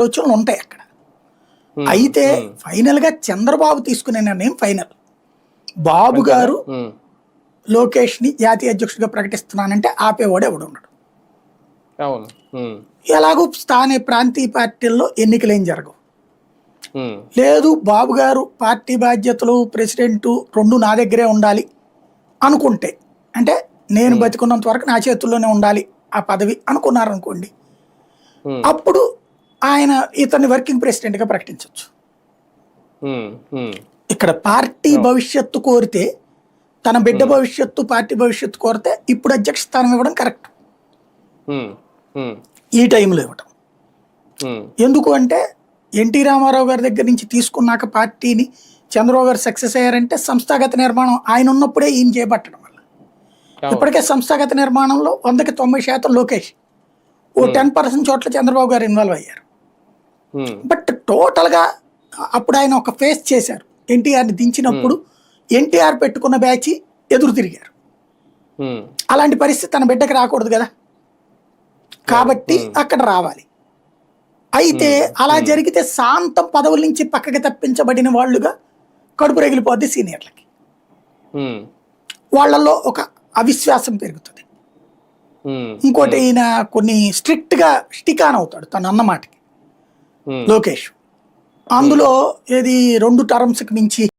ఆలోచనలు ఉంటాయి అక్కడ. అయితే ఫైనల్ గా చంద్రబాబు తీసుకునే నిర్ణయం ఫైనల్. బాబు గారు లోకేష్ ని జాతీయ అధ్యక్షుడిగా ప్రకటిస్తున్నానంటే ఆపేవాడు ఎవడు ఉండడు. ఎలాగూ ప్రాంతీయ పార్టీల్లో ఎన్నికలు ఏం జరగవు. లేదు బాబు గారు పార్టీ బాధ్యతలు ప్రెసిడెంట్ రెండు నా దగ్గరే ఉండాలి అనుకుంటే, అంటే నేను బతికున్నంత వరకు నా చేతుల్లోనే ఉండాలి ఆ పదవి అనుకున్నారనుకోండి, అప్పుడు ఆయన ఇతన్ని వర్కింగ్ ప్రెసిడెంట్ గా ప్రకటించవచ్చు. ఇక్కడ పార్టీ భవిష్యత్తు కోరితే, తన బిడ్డ భవిష్యత్తు పార్టీ భవిష్యత్తు కోరితే ఇప్పుడు అధ్యక్ష స్థానం ఇవ్వడం కరెక్ట్. ఈ టైంలో ఇవ్వటం ఎందుకు అంటే, ఎన్టీ రామారావు గారి దగ్గర నుంచి తీసుకున్నాక పార్టీని చంద్రబాబు గారు సక్సెస్ అయ్యారంటే సంస్థాగత నిర్మాణం ఆయన ఉన్నప్పుడే ఈయన చేపట్టడం వల్ల. ఇప్పటికే సంస్థాగత నిర్మాణంలో 100కి 90% లోకేష్, ఓ 10% చోట్ల చంద్రబాబు గారు ఇన్వాల్వ్ అయ్యారు. బట్ టోటల్ గా అప్పుడు ఆయన ఒక ఫేస్ చేశారు. ఎన్టీఆర్ని దించినప్పుడు ఎన్టీఆర్ పెట్టుకున్న బ్యాచ్ ఎదురు తిరిగారు. అలాంటి పరిస్థితి తన బిడ్డకి రాకూడదు కదా, కాబట్టి అక్కడ రావాలి. అయితే అలా జరిగితే శాంతం పదవుల నుంచి పక్కకి తప్పించబడిన వాళ్ళుగా కడుపు రగిలిపోద్ది సీనియర్లకి. వాళ్ళల్లో ఒక అవిశ్వాసం పెరుగుతుంది. ఇంకోటి, ఈయన కొన్ని స్ట్రిక్ట్ గా స్టిక్ ఆన్ అవుతాడు తను అన్నమాటకి లోకేష్. అందులో ఏది 2 టర్మ్స్కి మించి